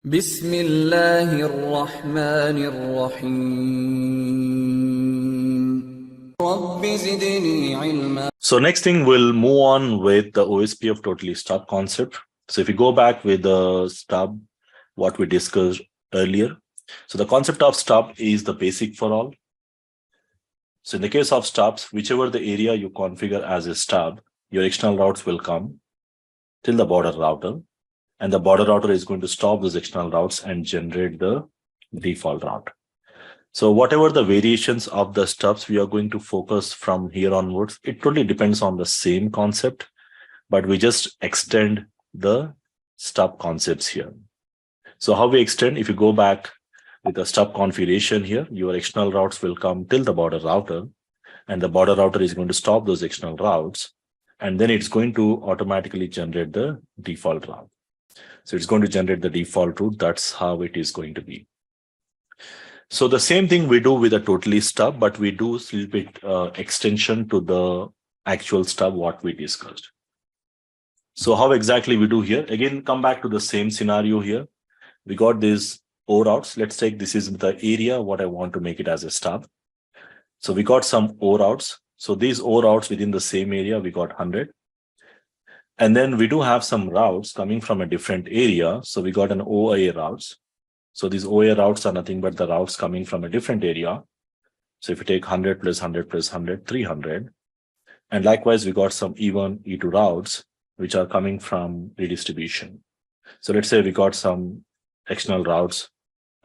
بسم الله الرحمن الرحيم رب زدني علما. So next thing, we'll move on with the OSPF Totally Stub concept. So if you go back with the stub, what we discussed earlier. So the concept of stub is the basic for all. So in the case of stubs, whichever the area you configure as a stub, your external routes will come till the border router. And the border router is going to stop those external routes and generate the default route. So whatever the variations of the stubs we are going to focus from here onwards, it totally depends on the same concept, but we just extend the stub concepts here. So how we extend, if you go back with the stub configuration here, your external routes will come till the border router, and the border router is going to stop those external routes, and then it's going to automatically generate the default route. So it's going to generate the default route. That's how it is going to be. So the same thing we do with a totally stub, but we do a little bit extension to the actual stub what we discussed. So how exactly we do here? Again, come back to the same scenario here. We got these O routes. Let's take this is the area what I want to make it as a stub. So we got some O routes. So these O routes within the same area, we got 100. And then we do have some routes coming from a different area. So we got an OA routes. So these OA routes are nothing but the routes coming from a different area. So if you take 100 plus 100 plus 100, 300. And likewise, we got some E1, E2 routes, which are coming from redistribution. So let's say we got some external routes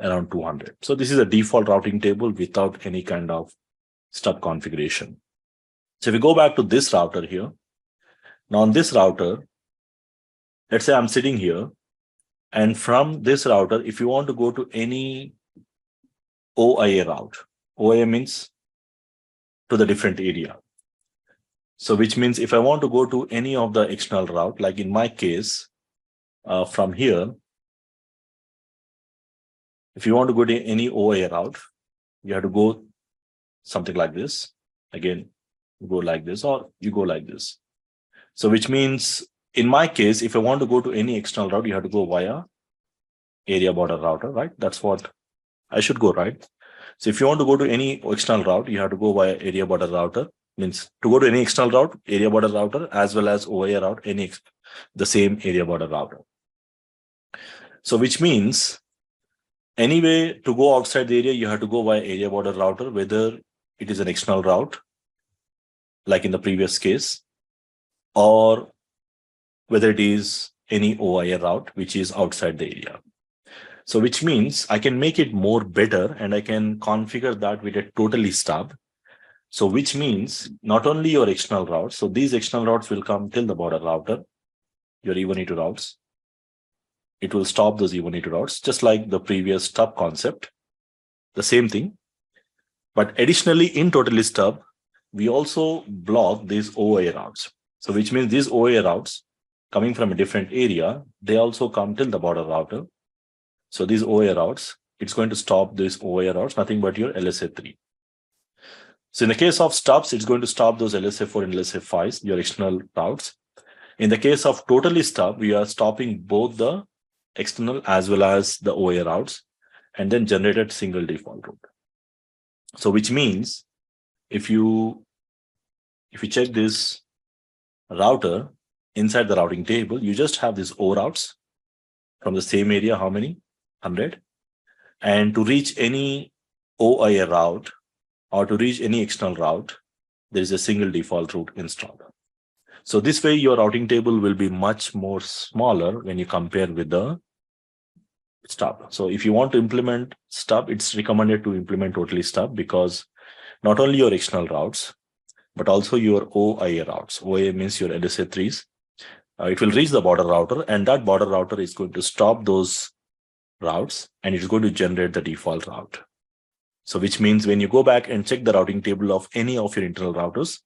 around 200. So this is a default routing table without any kind of stub configuration. So if we go back to this router here, now on this router, let's say I'm sitting here, and from this router, if you want to go to any OIA route, OIA means to the different area. So which means if I want to go to any of the external route, like in my case, from here, if you want to go to any OIA route, you have to go something like this. Again, you go like this, or you go like this. So which means in my case, if I want to go to any external route, you have to go via area border router, right? That's what I should go, right? So if you want to go to any external route, you have to go via area border router. Means to go to any external route, area border router, as well as OIA route, the same area border router. So which means anyway, to go outside the area, you have to go via area border router, whether it is an external route, like in the previous case, or whether it is any OIA route, which is outside the area. So which means I can make it more better, and I can configure that with a totally stub. So which means not only your external routes, so these external routes will come till the border router, your E1, E2 routes. It will stop those E1, E2 routes, just like the previous stub concept, the same thing. But additionally, in totally stub, we also block these OIA routes. So which means these OIA routes coming from a different area, they also come till the border router. So these OIA routes, it's going to stop these OIA routes, nothing but your LSA3. So in the case of stubs, it's going to stop those LSA4 and LSA5s, your external routes. In the case of totally stub, we are stopping both the external as well as the OIA routes, and then generated single default route. So which means if you check this router inside the routing table, you just have these O routes from the same area. How many? 100. And to reach any OIA route or to reach any external route, there is a single default route installed. So this way your routing table will be much more smaller when you compare with the stub. So if you want to implement stub, it's recommended to implement totally stub, because not only your external routes, but also your OIA routes. OIA means your LSA3s. It will reach the border router, and that border router is going to stop those routes, and it's going to generate the default route. So which means when you go back and check the routing table of any of your internal routers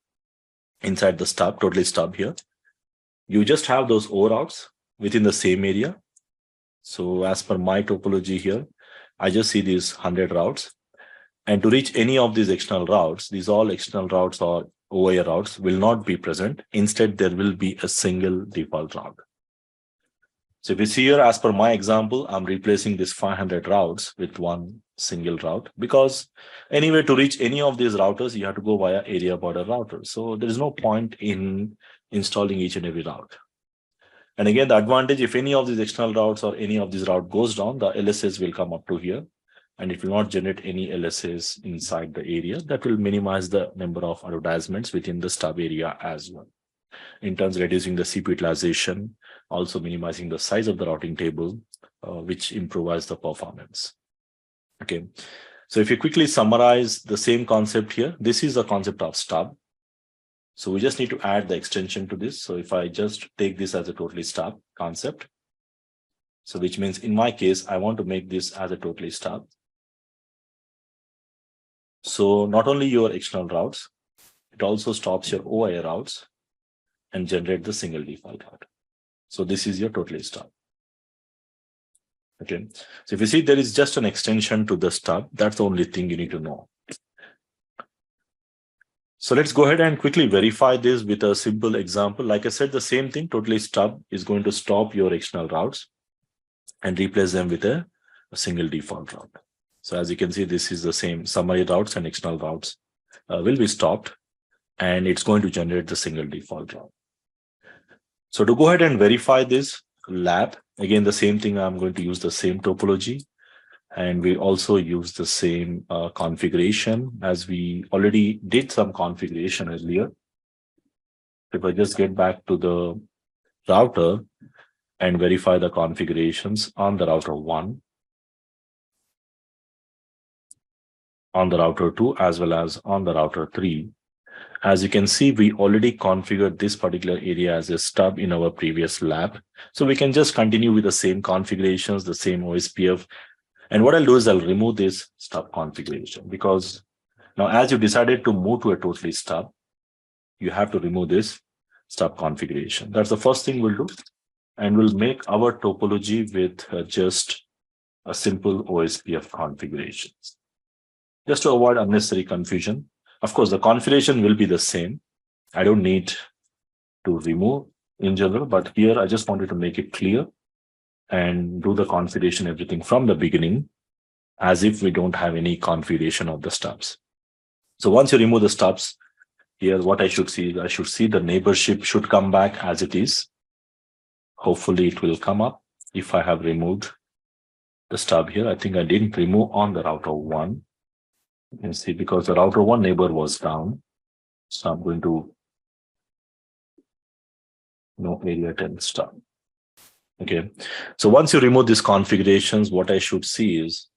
inside the stub, totally stub here, you just have those O routes within the same area. So as per my topology here, I just see these 100 routes. And to reach any of these external routes, these all external routes or OIA routes will not be present. Instead, there will be a single default route. So if you see here, as per my example, I'm replacing this 500 routes with one single route, because anyway, to reach any of these routers, you have to go via area border router. So there is no point in installing each and every route. And again, the advantage, if any of these external routes or any of these route goes down, the LSAs will come up to here, and it will not generate any LSAs inside the area. That will minimize the number of advertisements within the stub area as well. In terms of reducing the CPU utilization, also minimizing the size of the routing table, which improves the performance. Okay, so if you quickly summarize the same concept here, this is the concept of stub. So we just need to add the extension to this. So if I just take this as a totally stub concept, so which means in my case, I want to make this as a totally stub. So not only your external routes, it also stops your OIA routes and generate the single default route. So this is your totally stub. Okay, so if you see, there is just an extension to the stub. That's the only thing you need to know. So let's go ahead and quickly verify this with a simple example. Like I said, the same thing, totally stub is going to stop your external routes and replace them with a single default route. So as you can see, this is the same. Summary routes and external routes will be stopped, and it's going to generate the single default route. So to go ahead and verify this lab, again, the same thing, I'm going to use the same topology. And we also use the same configuration, as we already did some configuration earlier. If I just get back to the router and verify the configurations on the router 1, on the router 2, as well as on the router 3. As you can see, we already configured this particular area as a stub in our previous lab. So we can just continue with the same configurations, the same OSPF. And what I'll do is I'll remove this stub configuration, because now as you decided to move to a totally stub, you have to remove this stub configuration. That's the first thing we'll do. And we'll make our topology with just a simple OSPF configurations, just to avoid unnecessary confusion. Of course, the configuration will be the same. I don't need to remove in general, but here I just wanted to make it clear and do the configuration, everything from the beginning, as if we don't have any configuration of the stubs. So once you remove the stubs, here what I should see is I should see the neighborship should come back as it is. Hopefully it will come up if I have removed the stub here. I think I didn't remove on the router 1. You can see, because the router 1 neighbor was down. So I'm going to no area 10 stub. Okay, so once you remove these configurations, what I should see is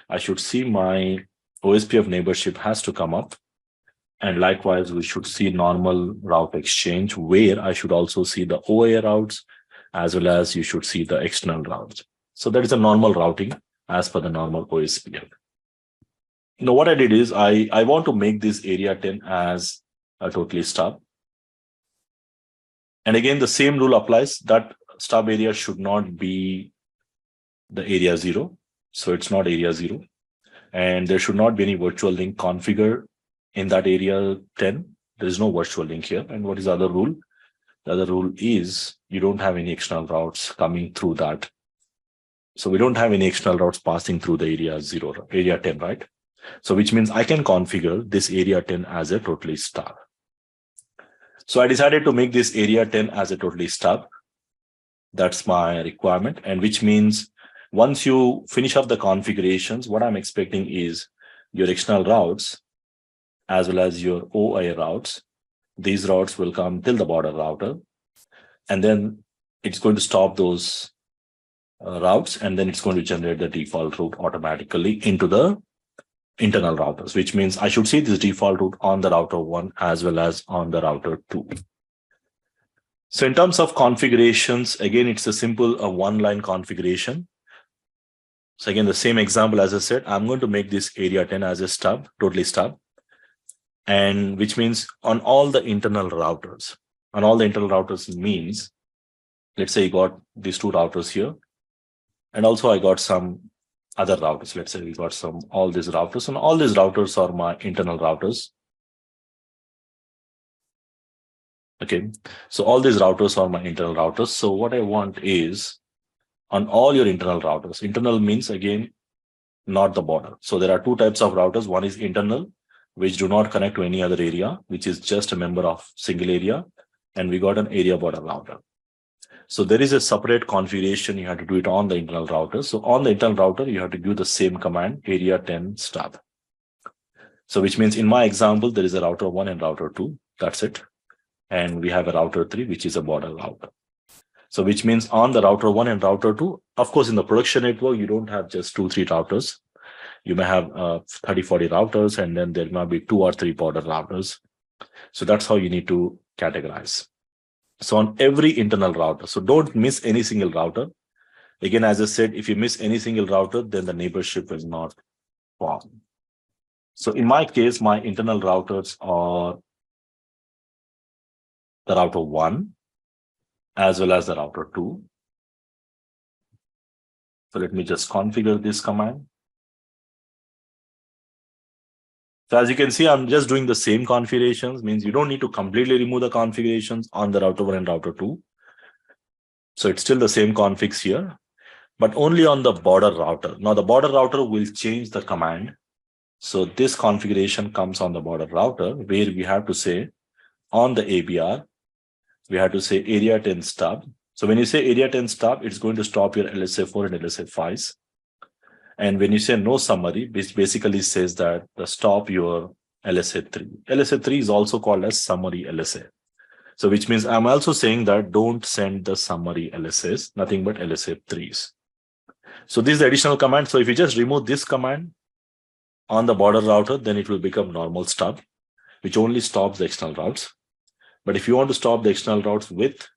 I should see my OSPF neighborship has to come up. And likewise, we should see normal route exchange, where I should also see the OIA routes, as well as you should see the external routes. So that is a normal routing as per the normal OSPF. Now, what I did is I want to make this area 10 as a totally stub. And again, the same rule applies, that stub area should not be the area 0. So it's not area 0. And there should not be any virtual link configured in that area 10. There is no virtual link here. And what is the other rule? The other rule is you don't have any external routes coming through that. So we don't have any external routes passing through the area 0, area 10, right? So which means I can configure this area 10 as a totally stub. So I decided to make this area 10 as a totally stub. That's my requirement. And which means once you finish up the configurations, what I'm expecting is your external routes as well as your OIA routes. These routes will come till the border router, and then it's going to stop those routes, and then it's going to generate the default route automatically into the internal routers, which means I should see this default route on the router 1 as well as on the router 2. So in terms of configurations, again, it's a simple one-line configuration. So again, the same example, as I said, I'm going to make this area 10 as a stub, totally stub. And which means on all the internal routers, means, let's say you got these 2 routers here. And also I got some other routers. Let's say we got all these routers, and all these routers are my internal routers. Okay, so all these routers are my internal routers. So what I want is on all your internal routers. Internal means, again, not the border. So there are two types of routers. One is internal, which do not connect to any other area, which is just a member of single area. And we got an area border router. So there is a separate configuration. You have to do it on the internal router. So on the internal router, you have to give the same command, area 10 stub. So which means in my example, there is a router 1 and router 2. That's it. And we have a router 3, which is a border router. So which means on the router 1 and router 2, of course, in the production network, you don't have just 2-3 routers. You may have 30-40 routers, and then there might be 2 or 3 border routers. So that's how you need to categorize. So on every internal router, so don't miss any single router. Again, as I said, if you miss any single router, then the neighborship will not form. So in my case, my internal routers are the router 1 as well as the router 2. So let me just configure this command. So as you can see, I'm just doing the same configurations, means you don't need to completely remove the configurations on the router 1 and router 2. So it's still the same configs here, but only on the border router. Now the border router will change the command. So this configuration comes on the border router, where we have to say on the ABR, we have to say area 10 stub. So when you say area 10 stub, it's going to stop your LSA 4 and LSA 5s. And when you say no summary, which basically says that the stop your LSA 3. LSA 3 is also called as summary LSA. So which means I'm also saying that don't send the summary LSAs, nothing but LSA 3s. So this is the additional command. So if you just remove this command on the border router, then it will become normal stub, which only stops the external routes. But if you want to stop the external routes with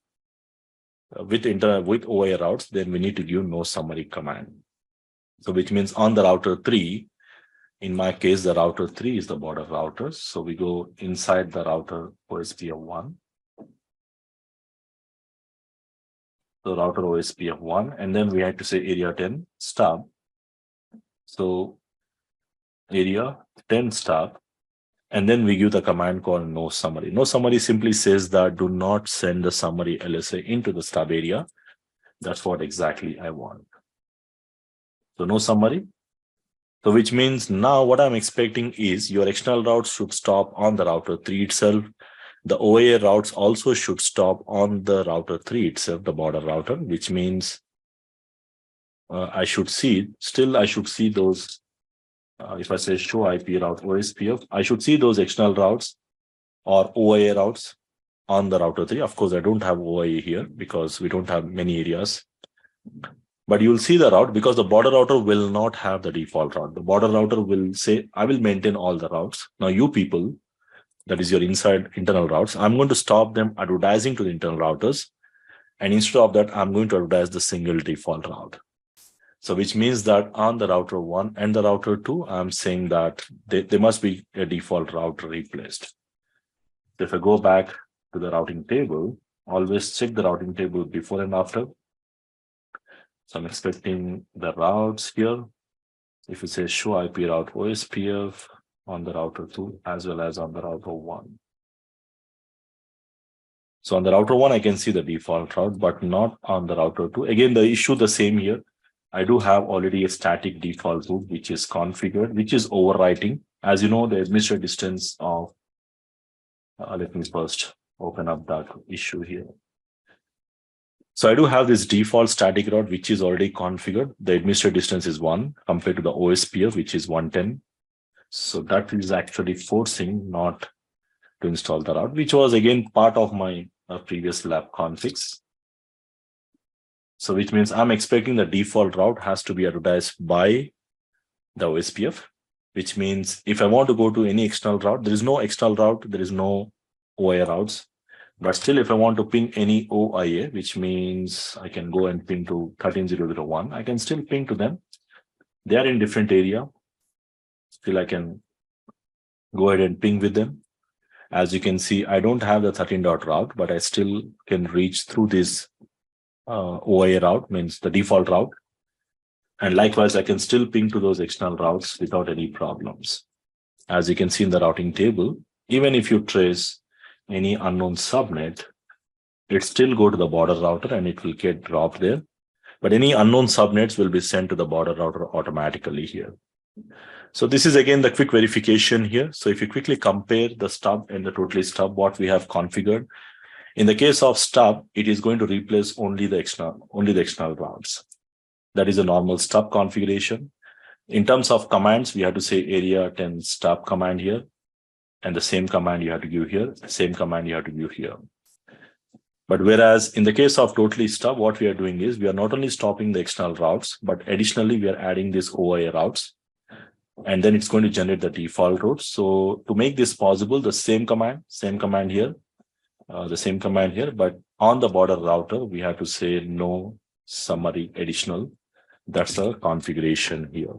OIA routes, then we need to give no summary command. So which means on the router 3, in my case, the router 3 is the border router. So we go inside the router OSPF 1. So router OSPF 1, and then we had to say area 10 stub. So area 10 stub, and then we give the command called no summary. No summary simply says that do not send the summary LSA into the stub area. That's what exactly I want. So no summary. So which means now what I'm expecting is your external routes should stop on the router 3 itself. The OIA routes also should stop on the router 3 itself, the border router, which means I should see those. If I say show IP route OSPF, I should see those external routes or OIA routes on the router 3. Of course, I don't have OIA here because we don't have many areas. But you'll see the route because the border router will not have the default route. The border router will say, I will maintain all the routes. Now you people, that is your inside internal routes, I'm going to stop them advertising to the internal routers. And instead of that, I'm going to advertise the single default route. So which means that on the router 1 and the router 2, I'm saying that there must be a default route replaced. So if I go back to the routing table, always check the routing table before and after. So I'm expecting the routes here. If you say show IP route OSPF on the router 2 as well as on the router 1. So on the router 1, I can see the default route, but not on the router 2. Again, the issue the same here. I do have already a static default route, which is configured, which is overwriting. As you know, the administrative distance of, let me first open up that issue here. So I do have this default static route, which is already configured. The administrative distance is 1 compared to the OSPF, which is 110. So that is actually forcing not to install the route, which was again part of my previous lab configs. So which means I'm expecting the default route has to be advertised by the OSPF, which means if I want to go to any external route, there is no external route, there is no OIA routes. But still, if I want to ping any OIA, which means I can go and ping to 13001, I can still ping to them. They are in different area. Still, I can go ahead and ping with them. As you can see, I don't have the 13 dot route, but I still can reach through this OIA route, means the default route. And likewise, I can still ping to those external routes without any problems. As you can see in the routing table, even if you trace any unknown subnet, it still go to the border router and it will get dropped there. but any unknown subnets will be sent to the border router automatically here. So this is again the quick verification here. So if you quickly compare the stub and the totally stub, what we have configured, in the case of stub, it is going to replace only the external routes. That is a normal stub configuration. In terms of commands, we have to say area 10 stub command here, and the same command you have to give here, same command you have to give here. But whereas in the case of totally stub, what we are doing is we are not only stopping the external routes, but additionally we are adding these OIA routes, and then it's going to generate the default routes. So to make this possible, the same command here, the same command here, but on the border router, we have to say no summary additional. That's the configuration here.